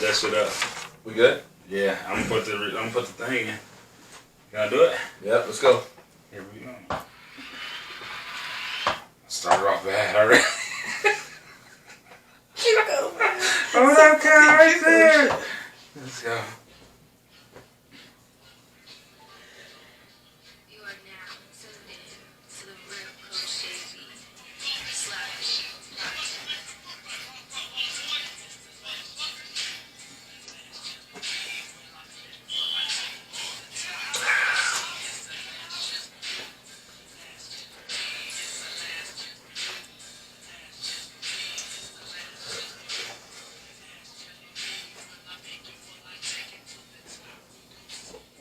that shit up. We good? Yeah, I'm gonna put the thing in. Can I do it? Yep, let's go. Here we go. Started off bad already. Juco, man. What up, guys? Let's go. You are now tuned in to the real Coach JB. Slapdick.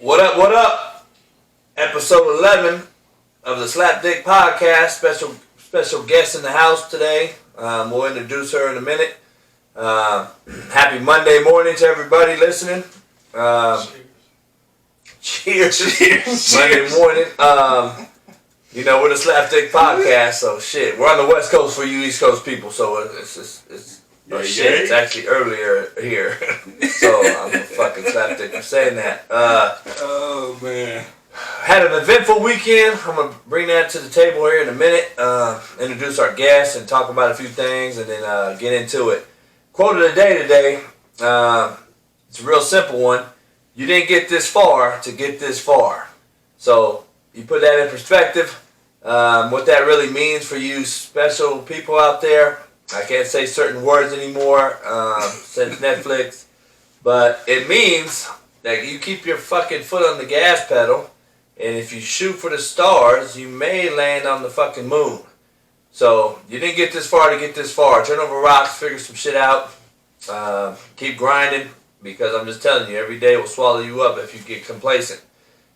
What up, what up? Episode 11 of the Slapdick podcast. Special guest in the house today. We'll introduce her in a minute. Happy Monday morning to everybody listening. Cheers. Monday morning. We're the Slapdick podcast, so shit. We're on the West Coast for you East Coast people, so it's actually earlier here. So I'm a fucking slapdick for saying that. Oh man. Had an eventful weekend. I'm gonna bring that to the table here in a minute. Introduce our guests and talk about a few things, and then get into it. Quote of the day today. It's a real simple one. You didn't get this far to get this far. So you put that in perspective. What that really means for you special people out there. I can't say certain words anymore since Netflix, but it means that you keep your fucking foot on the gas pedal, and if you shoot for the stars, you may land on the fucking moon. So you didn't get this far to get this far. Turn over rocks, figure some shit out, keep grinding, because I'm just telling you, every day will swallow you up if you get complacent.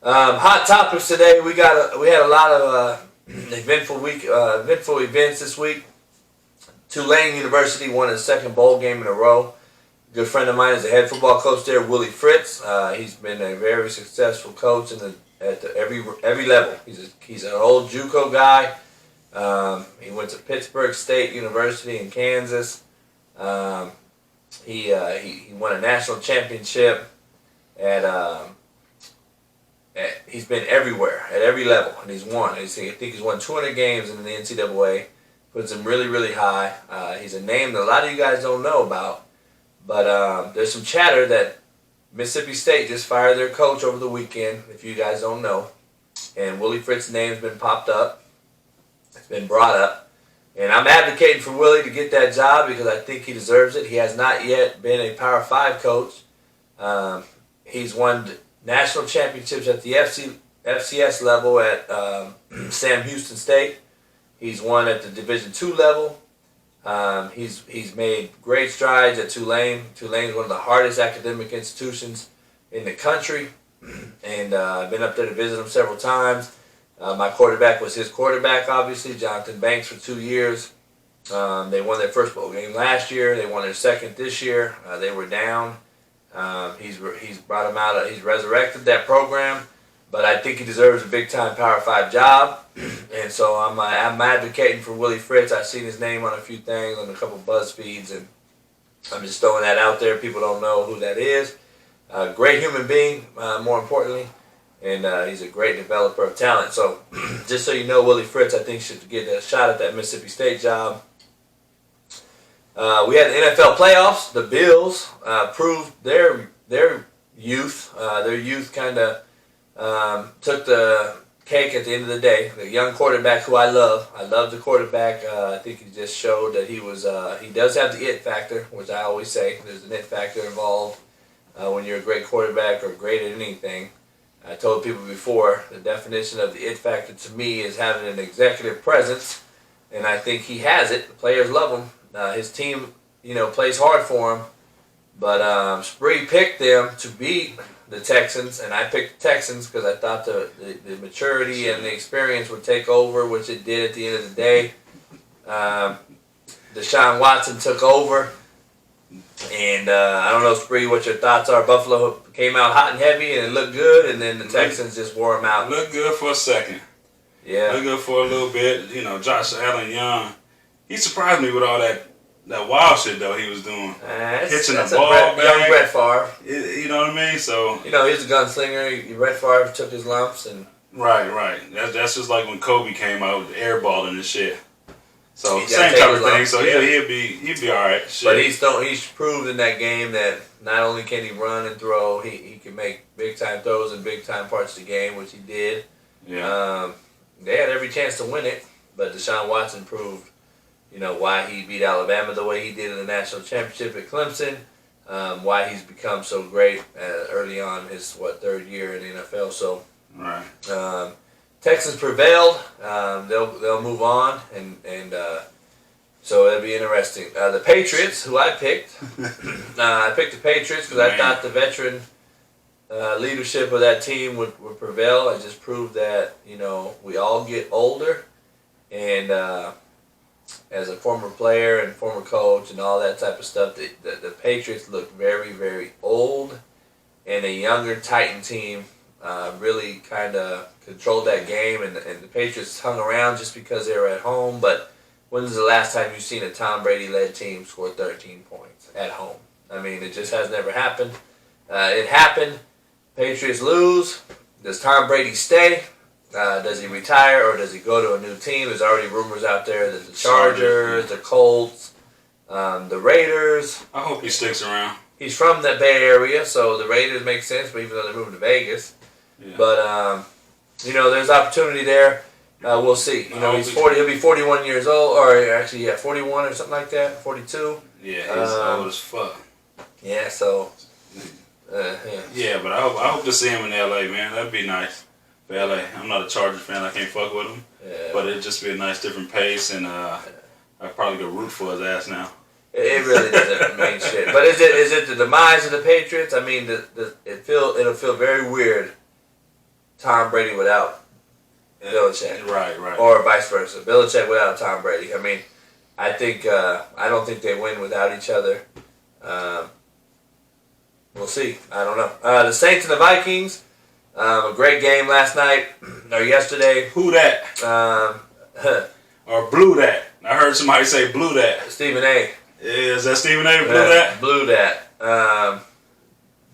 Hot topics today. We had a lot of eventful events this week. Tulane University won his second bowl game in a row. A good friend of mine is the head football coach there, Willie Fritz. He's been a very successful coach at every level. He's an old Juco guy. He went to Pittsburgh State University in Kansas. He won a national championship he's been everywhere at every level, and he's won. I think he's won 200 games in the NCAA. Puts him really, really high. He's a name that a lot of you guys don't know about. But there's some chatter that Mississippi State just fired their coach over the weekend, if you guys don't know. And Willie Fritz's name's been popped up. It's been brought up. And I'm advocating for Willie to get that job because I think he deserves it. He has not yet been a Power 5 coach. He's won national championships at the FCS level at Sam Houston State. He's won at the Division II level. He's made great strides at Tulane. Tulane is one of the hardest academic institutions in the country. And I've been up there to visit him several times. My quarterback was his quarterback, obviously, Jonathan Banks, for 2 years. They won their first bowl game last year. They won their second this year. They were down. He's brought them out. He's resurrected that program. But I think he deserves a big-time Power 5 job. And so I'm advocating for Willie Fritz. I've seen his name on a few things, on a couple buzz feeds, and I'm just throwing that out there. People don't know who that is. Great human being, more importantly, and he's a great developer of talent. So just so you know, Willie Fritz, I think, should get a shot at that Mississippi State job. We had the NFL playoffs. The Bills proved their youth. Their youth kind of took the cake at the end of the day. The young quarterback who I love. I love the quarterback. I think he just showed that he does have the it factor, which I always say. There's an it factor involved when you're a great quarterback or great at anything. I told people before, the definition of the it factor to me is having an executive presence, and I think he has it. The players love him. His team, plays hard for him. But Spree picked them to beat the Texans, and I picked the Texans because I thought the maturity and the experience would take over, which it did at the end of the day. Deshaun Watson took over, and I don't know, Spree, what your thoughts are. Buffalo came out hot and heavy, and it looked good, and then the Texans just wore them out. Looked good for a second. Yeah. Looked good for a little bit. Josh Allen Young, he surprised me with all that wild shit, though, he was doing. Hitching the ball back. Young Brett Favre. You know what I mean? So You know, he's a gunslinger. Brett Favre took his lumps and. right. That's just like when Kobe came out with the airballing and shit. So He same gotta type take of his thing. lumps, So yeah. he'll be all right. Shit. But he's proved in that game that not only can he run and throw, he can make big time throws in big time parts of the game, which he did. Yeah. They had every chance to win it, but Deshaun Watson proved, you know, why he beat Alabama the way he did in the national championship at Clemson, why he's become so great early on in his third year in the NFL. So Right. Texans prevailed. They'll move on, and so it'll be interesting. The Patriots, who I picked, I picked the Patriots because I thought the veteran leadership of that team would prevail. I just proved that, you know, we all get older, and as a former player and former coach and all that type of stuff, the Patriots look very, very old, and a younger Titan team really kind of controlled that game, and the Patriots hung around just because they were at home. But when was the last time you've seen a Tom Brady-led team score 13 points at home? I mean, it just has never happened. It happened. Patriots lose. Does Tom Brady stay? Does he retire, or does he go to a new team? There's already rumors out there that the Chargers, the Colts, the Raiders. I hope he sticks around. He's from the Bay Area, so the Raiders make sense, but even though they're moving to Vegas. Yeah. But, you know, there's opportunity there. We'll see. You know, he's 40. He'll be 41 years old, or actually, 41 or something like that, 42. Yeah, he's old as fuck. Yeah, so, yeah. Yeah, but I hope to see him in LA, man. That'd be nice. For LA. I'm not a Chargers fan. I can't fuck with him. Yeah. But it'd just be a nice different pace, and I'd probably go root for his ass now. It really doesn't mean shit. But is it the demise of the Patriots? I mean, it'll feel very weird. Tom Brady without Belichick, Right. or vice versa. Belichick without Tom Brady. I mean, I don't think they win without each other. We'll see. I don't know. The Saints and the Vikings. A great game last night or yesterday. Who that? Or blew that? I heard somebody say blew that. Stephen A. Yeah, is that Stephen A. Blew that? Blew that.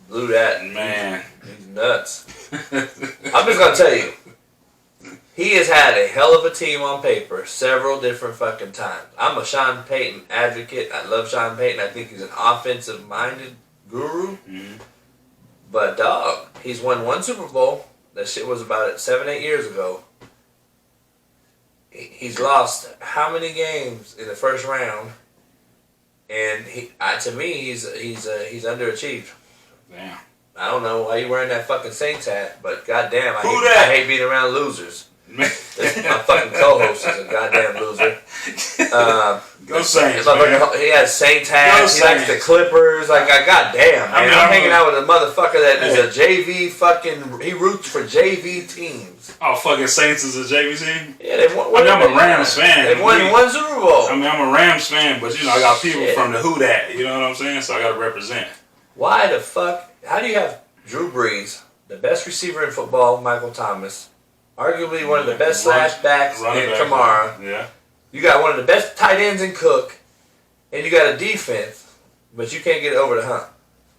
Blew that. Man. He's nuts. I'm just gonna tell you, he has had a hell of a team on paper several different fucking times. I'm a Sean Payton advocate. I love Sean Payton. I think he's an offensive-minded guru. Mm-hmm. But dog, he's won one Super Bowl. That shit was about 7-8 years ago. He's lost how many games in the first round? And to me, he's underachieved. Damn. I don't know why you wearing that fucking Saints hat, but goddamn, Who I that? hate being around losers. My fucking co-host is a goddamn loser. Go Saints, man. He has Saints hats. He Go likes the Saints. Clippers. Like, goddamn, man. I'm hanging out with a motherfucker that is a JV fucking. He roots for JV teams. Oh, fucking Saints is a JV team? Yeah, they won. I'm a Rams fan. They won one Super Bowl. I mean, I'm a Rams fan, but you know, I got people Shit. from the Who Dat. You know what I'm saying? So I got to represent. Why the fuck? How do you have Drew Brees, the best receiver in football, Michael Thomas, arguably one of the best slash backs in Kamara. Yeah. You got one of the best tight ends in Cook, and you got a defense, but you can't get it over the hump.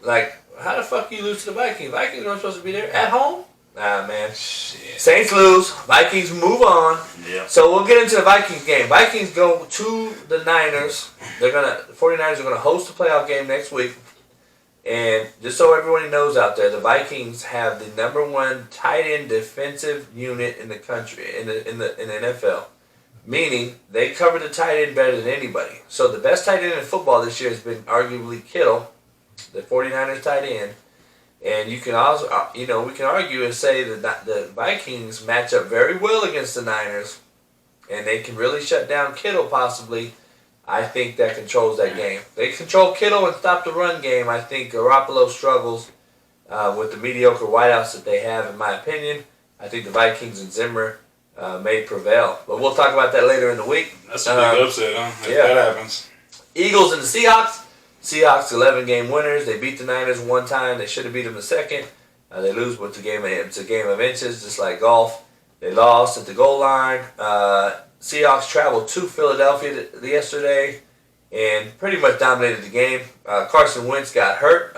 Like, how the fuck you lose to the Vikings? Vikings aren't supposed to be there at home. Nah, man. Shit. Saints lose. Vikings move on. Yeah. So we'll get into the Vikings game. Vikings go to the Niners. The 49ers are gonna host a playoff game next week. And just so everybody knows out there, the Vikings have the #1 tight end defensive unit in the country, in the NFL. Meaning, they cover the tight end better than anybody. So the best tight end in football this year has been arguably Kittle, the 49ers tight end. And you can also, we can argue and say that the Vikings match up very well against the Niners. And they can really shut down Kittle possibly. I think that controls that game. They control Kittle and stop the run game. I think Garoppolo struggles with the mediocre wideouts that they have, in my opinion. I think the Vikings and Zimmer may prevail. But we'll talk about that later in the week. That's a big upset, huh? If yeah. that happens. Eagles and the Seahawks. Seahawks 11-game winners. They beat the Niners one time. They should have beat them the second. They lose with it's a game of inches, just like golf. They lost at the goal line. Seahawks traveled to Philadelphia yesterday and pretty much dominated the game. Carson Wentz got hurt.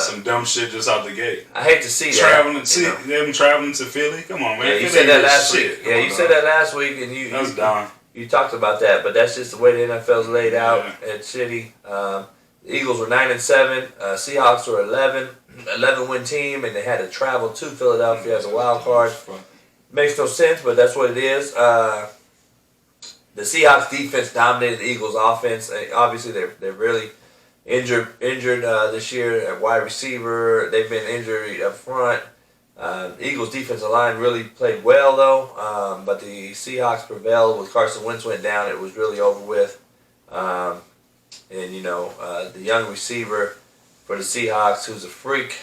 some dumb shit just out the gate. I hate to see Traveling, that. them traveling to Philly. Come on, man. Yeah, you Philly said that is last shit. week. Come Yeah, on, you dog. said that last week, and you That's dumb. You talked about that, but that's just the way the NFL's laid out. Yeah. It's shitty. The Eagles were 9-7. Seahawks were 11-win team, and they had to travel to Philadelphia as a wild card. Makes no sense, but that's what it is. The Seahawks defense dominated the Eagles offense. Obviously, they're really injured this year at wide receiver. They've been injured up front. Eagles defensive line really played well though, but the Seahawks prevailed. When Carson Wentz went down, it was really over with. And the young receiver for the Seahawks, who's a freak,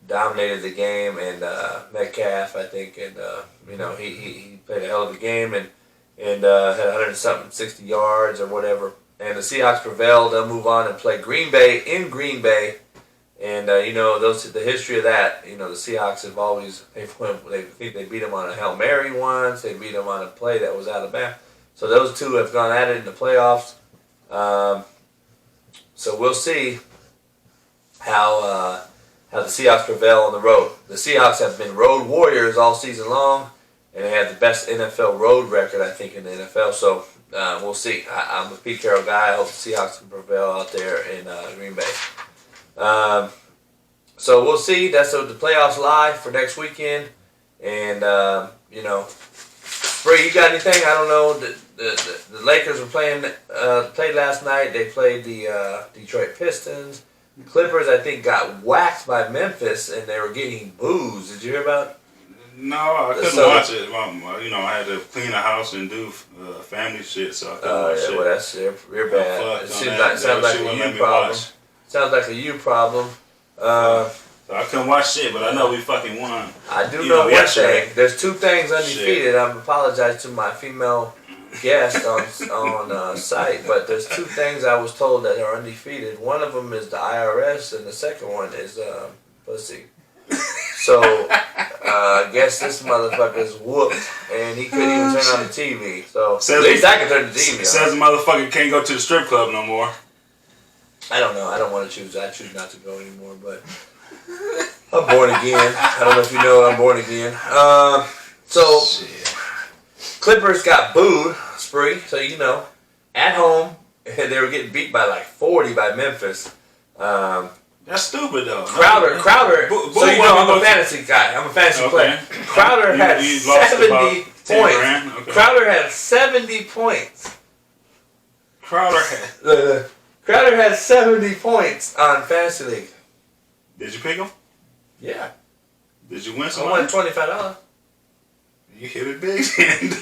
dominated the game, and Metcalf, I think, and he played a hell of a game and had 160 yards or whatever. And the Seahawks prevailed. They'll move on and play Green Bay in Green Bay. And the history of that, the Seahawks have always they think they beat them on a Hail Mary once. They beat them on a play that was out of bounds. So those two have gone at it in the playoffs. So we'll see how the Seahawks prevail on the road. The Seahawks have been road warriors all season long, and they have the best NFL road record, I think, in the NFL. So we'll see. I'm a Pete Carroll guy. I hope the Seahawks can prevail out there in Green Bay. So we'll see. That's the playoffs lie for next weekend. And, Bree, you got anything? I don't know. The Lakers were played last night. They played the Detroit Pistons. The Clippers, I think, got whacked by Memphis, and they were getting boos. Did you hear about it? No, I couldn't watch it. I had to clean the house and do family shit, so I couldn't watch it. Well, that's you're bad. It sounds like a you problem. Sounds like a you problem. So I couldn't watch shit, but I know we fucking won. I do know one thing. There's two things undefeated. I apologize to my female guest on site, but there's two things I was told that are undefeated. One of them is the IRS, and the second one is pussy. So I guess this motherfucker's whooped, and he couldn't even turn on the TV. So at least I can turn the TV on. Says the motherfucker can't go to the strip club no more. I don't know. I don't want to choose. I choose not to go anymore, but I'm born again. I don't know if you know I'm born again. So Clippers got booed, Spree, so at home, and they were getting beat by like 40 by Memphis. That's stupid though. Crowder. So I'm a fantasy guy. I'm a fantasy player. Crowder had 70 points. Okay. Crowder had 70 points. Crowder had 70 points on Fantasy League. Did you pick him? Yeah. Did you win I some? won $25. You hit it big,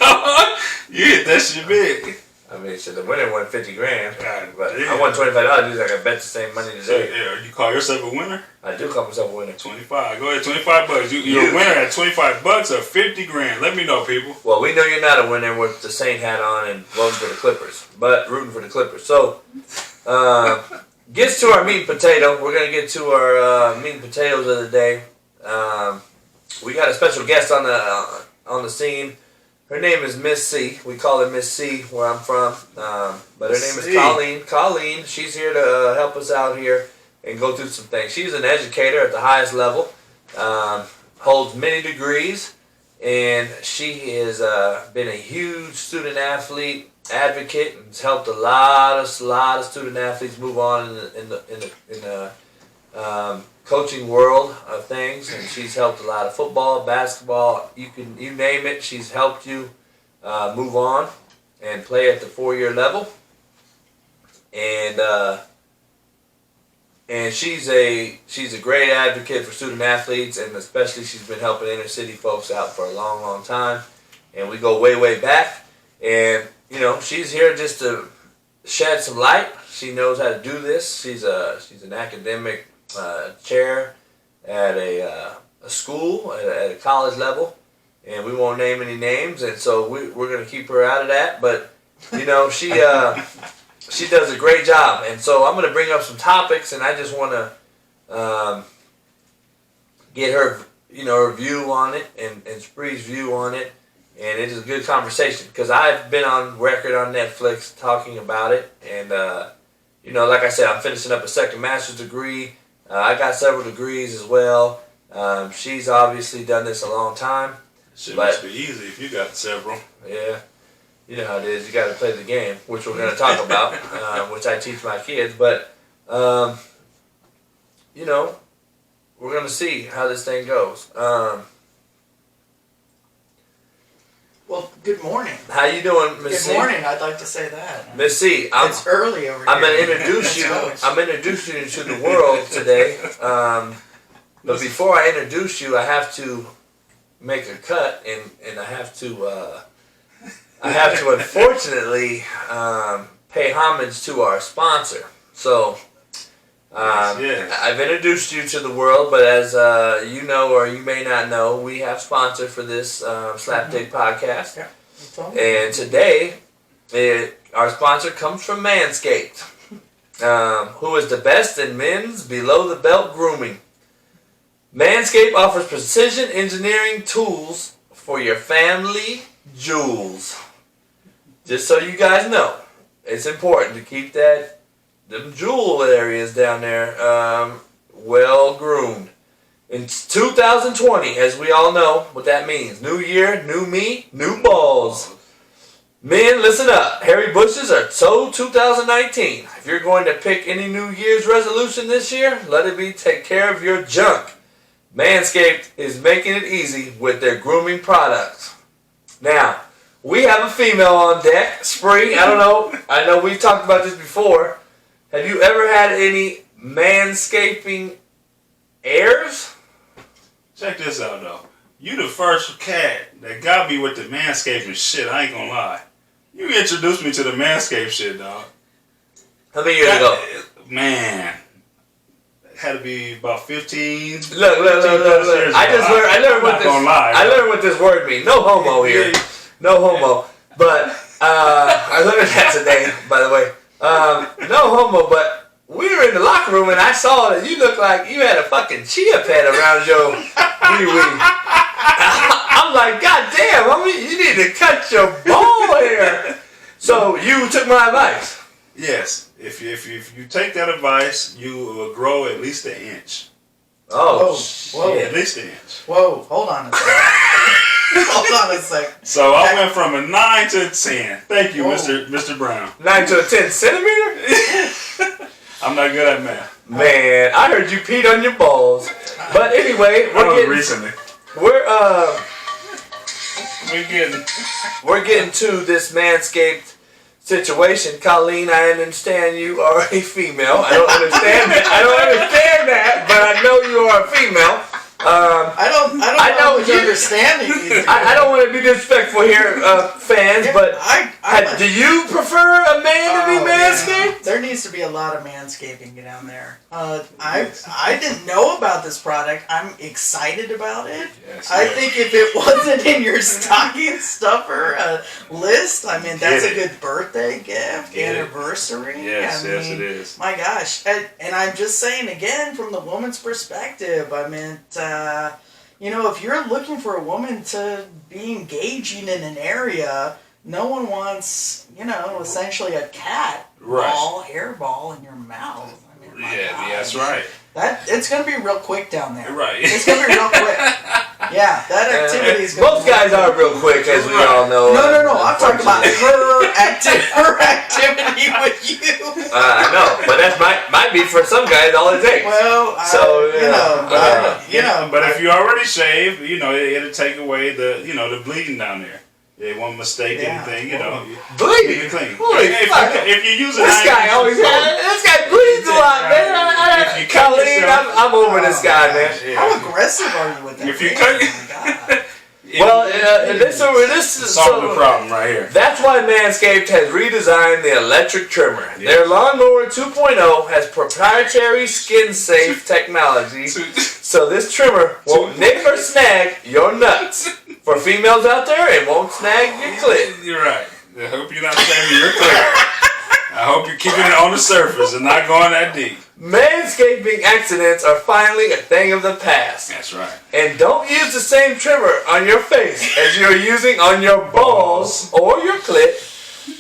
dog. You hit that shit big. I mean, the winner won $50,000, but damn. I won $25. Dude, I can bet the same money today. So, you call yourself a winner? I do call myself a winner. 25. Go ahead, $25. You're a winner at $25 or $50,000. Let me know, people. Well, we know you're not a winner with the Saint hat on and voting for the Clippers, but rooting for the Clippers. So, gets to our meat and potato. We're gonna get to our meat and potatoes of the day. We got a special guest on the scene. Her name is Miss C. We call her Miss C where I'm from. But her name is Colleen. Colleen, she's here to help us out here and go through some things. She's an educator at the highest level, holds many degrees, and she has been a huge student athlete, advocate, and has helped a lot of student athletes move on in the coaching world of things, and she's helped a lot of football, basketball, you name it. She's helped you move on and play at the 4-year level, and she's a great advocate for student athletes, and especially she's been helping inner city folks out for a long time, and we go way back, and she's here just to shed some light. She knows how to do this. She's an academic chair at a school at a college level, and we won't name any names, and so we're going to keep her out of that. But she does a great job, and so I'm going to bring up some topics, and I just want to get her her view on it and Spree's view on it, and it is a good conversation because I've been on record on Netflix talking about it, and like I said, I'm finishing up a second master's degree. I got several degrees as well. She's obviously done this a long time. Shit must be easy if you got several. Yeah. You know how it is. You got to play the game, which we're going to talk about, which I teach my kids. But, we're going to see how this thing goes. Well, good morning. How you doing, Miss C? Good morning. I'd like to say that. Miss C, it's early over here. I'm going to introduce you. I'm introducing you to the world today. But before I introduce you, I have to make a cut, and I have to unfortunately pay homage to our sponsor. So I've introduced you to the world, but as you know or you may not know, we have sponsor for this Slapdick podcast. Yeah. And today, our sponsor comes from Manscaped, who is the best in men's below-the-belt grooming. Manscaped offers precision engineering tools for your family jewels. Just so you guys know, it's important to keep them jewel areas down there well groomed. In 2020, as we all know what that means. New year, new me, new balls. Men, listen up. Hairy bushes are so 2019. If you're going to pick any New Year's resolution this year, let it be take care of your junk. Manscaped is making it easy with their grooming products. Now, we have a female on deck. Spree, I don't know. I know we've talked about this before. Have you ever had any manscaping airs? Check this out, though. You the first cat that got me with the manscaping shit, I ain't gonna lie. You introduced me to the manscaped shit, dog. How many years ago? Man. Had to be about 15. Look. I learned what this word means. No homo here. No homo. But I learned that today, by the way. No homo, but we were in the locker room and I saw that you looked like you had a fucking chia pet around your wee-wee. I'm like, God damn, you need to cut your ball hair. So you took my advice. Yes. If you take that advice, you will grow at least an inch. Oh, whoa. At least an inch. Whoa, hold on a second. Hold on a second. So I went from a 9 to a 10. Thank you, Mr. Brown. 9 to a 10 centimeter? I'm not good at math. Man, I heard you peed on your balls. But anyway, we're getting to this Manscaped situation. Colleen, I understand you are a female. I don't understand that, but I know you are a female. I don't know what understanding you. I don't want to be disrespectful here, fans, but do you prefer a man to be manscaped? There needs to be a lot of manscaping down there. I didn't know about this product. I'm excited about it. Yes, I think if it wasn't in your stocking stuffer list, I mean, that's a good birthday gift, anniversary. Yes, I mean, it is. My gosh. And I'm just saying, again, from the woman's perspective, I mean, if you're looking for a woman to be engaging in an area, no one wants, essentially a cat ball, hairball in your mouth. I mean, that's right. It's going to be real quick down there. Right. It's going to be real quick. Yeah, that activity is going to be most guys are real quick, as we all know. No. I'm talking about her activity with you. I know, but that might be for some guys all it takes. Well, but if you already shave, it'll take away the bleeding down there. They won't mistake anything, Bleeding? Keep it clean. Fuck. If you use this guy bleeds a lot, man. Colleen, I'm over this guy, man. How aggressive are you with that? If you cut this is solve the problem right here. That's why Manscaped has redesigned the electric trimmer. Yeah. Their Lawnmower 2.0 has proprietary skin-safe technology, so this trimmer won't nick or snag your nuts. For females out there, it won't snag your clit. You're right. I hope you're not snagging your clit. I hope you're keeping it on the surface and not going that deep. Manscaping accidents are finally a thing of the past. That's right. And don't use the same trimmer on your face as you're using on your balls or your clit.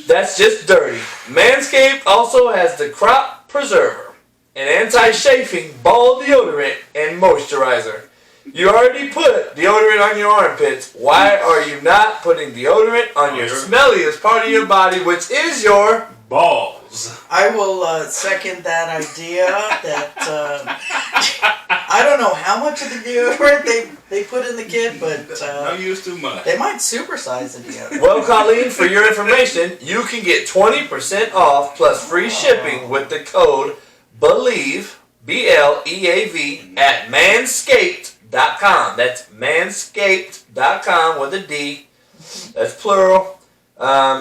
That's just dirty. Manscaped also has the crop preserver, an anti-chafing ball deodorant, and moisturizer. You already put deodorant on your armpits. Why are you not putting deodorant on your smelliest part of your body, which is your balls? I will second that idea. That I don't know how much of the deodorant they put in the kit, but Don't use too much. they might supersize the deodorant. Well, Colleen, for your information, you can get 20% off plus free shipping with the code BELIEVE, BLEAV, at Manscaped.com. That's Manscaped.com with a D. That's plural.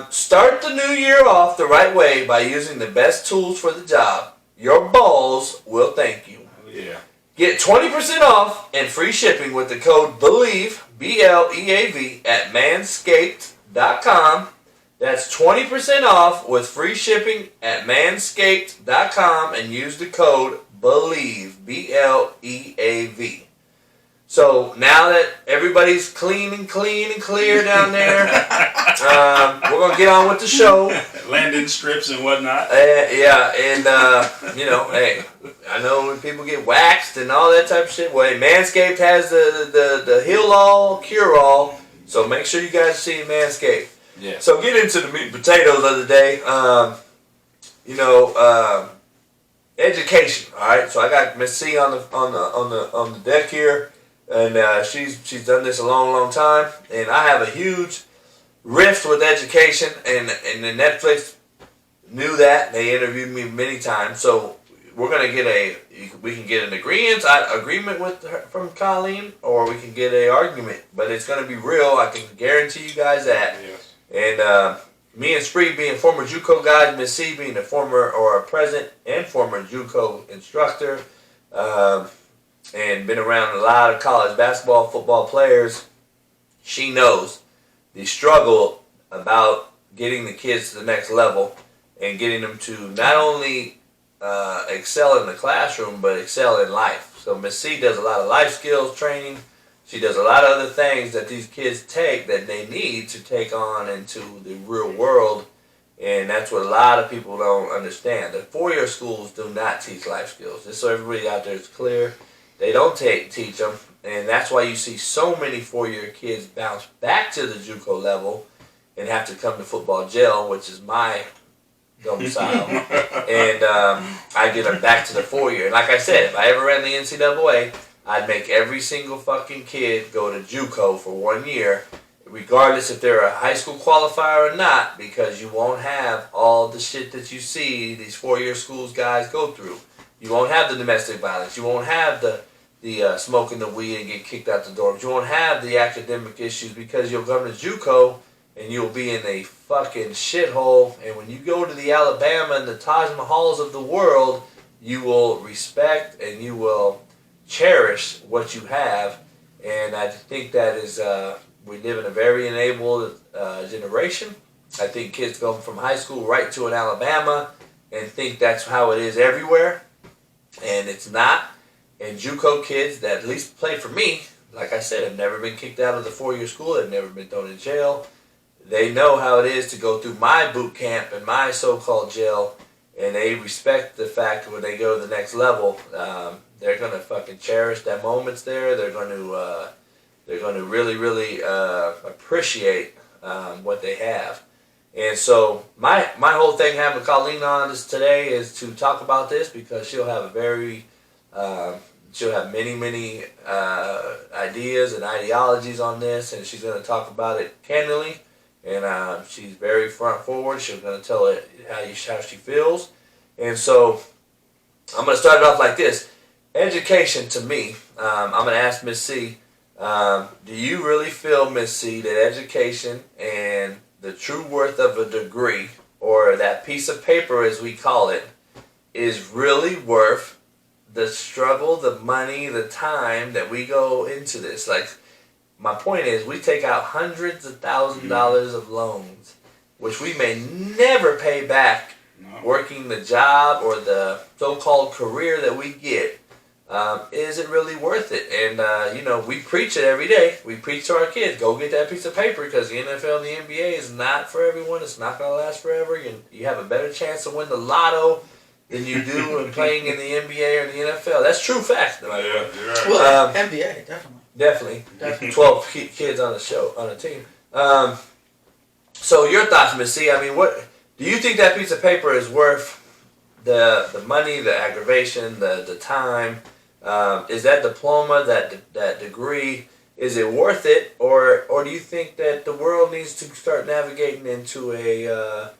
Start the new year off the right way by using the best tools for the job. Your balls will thank you. Yeah. Get 20% off and free shipping with the code BELIEVE, BLEAV, at Manscaped.com. That's 20% off with free shipping at Manscaped.com and use the code BELIEVE, BLEAV. So now that everybody's clean and clear down there, we're going to get on with the show. Landing strips and whatnot. Yeah, and, hey, I know when people get waxed and all that type of shit. Well, hey, Manscaped has the heal-all, cure-all, so make sure you guys see Manscaped. Yeah. So get into the meat and potatoes of the day. Education, all right? So I got Miss C on the deck here. And she's done this a long time, and I have a huge rift with education, and the Netflix knew that. They interviewed me many times, so we're gonna we can get an agreement with her, from Colleen, or we can get an argument, but it's gonna be real. I can guarantee you guys that. Yes. And me and Spree being former Juco guys, Miss C being a former or a present and former Juco instructor. And been around a lot of college basketball, football players, she knows the struggle about getting the kids to the next level and getting them to not only excel in the classroom, but excel in life. So Miss C does a lot of life skills training. She does a lot of other things that these kids take that they need to take on into the real world. And that's what a lot of people don't understand. The four-year schools do not teach life skills. Just so everybody out there is clear. They don't teach them, and that's why you see so many four-year kids bounce back to the JUCO level and have to come to football jail, which is my domicile. And I get them back to the four-year. And like I said, if I ever ran the NCAA, I'd make every single fucking kid go to JUCO for 1 year, regardless if they're a high school qualifier or not, because you won't have all the shit that you see these four-year schools guys go through. You won't have the domestic violence. You won't have the smoking the weed and get kicked out the door. You won't have the academic issues because you'll come to JUCO and you'll be in a fucking shithole. And when you go to the Alabama and the Taj Mahals of the world, you will respect and you will cherish what you have. And I think that is, we live in a very enabled generation. I think kids go from high school right to an Alabama and think that's how it is everywhere. And it's not. And JUCO kids that at least play for me, like I said, have never been kicked out of the four-year school, have never been thrown in jail. They know how it is to go through my boot camp and my so-called jail, and they respect the fact when they go to the next level, they're gonna fucking cherish that moments there. They're going to really, really appreciate what they have. And so my whole thing having Colleen on this today is to talk about this because she'll have she'll have many ideas and ideologies on this, and she's going to talk about it candidly. And she's very front forward. She's going to tell it how she feels. And so I'm going to start it off like this. Education to me, I'm going to ask Miss C, do you really feel, Miss C, that education and the true worth of a degree, or that piece of paper as we call it, is really worth the struggle, the money, the time that we go into this? Like, my point is, we take out hundreds of thousands of dollars of loans, which we may never pay back working the job or the so-called career that we get. Is it really worth it? And, we preach it every day. We preach to our kids, go get that piece of paper, because the NFL and the NBA is not for everyone. It's not going to last forever. You have a better chance to win the lotto than you do in playing in the NBA or the NFL. That's true fact. Yeah, you're right. Well, NBA, definitely. Definitely. 12 kids on a team. So your thoughts, Miss C? I mean, what do you think that piece of paper is worth? The money, the aggravation, the time. Is that diploma, that degree, is it worth it, or do you think that the world needs to start navigating into a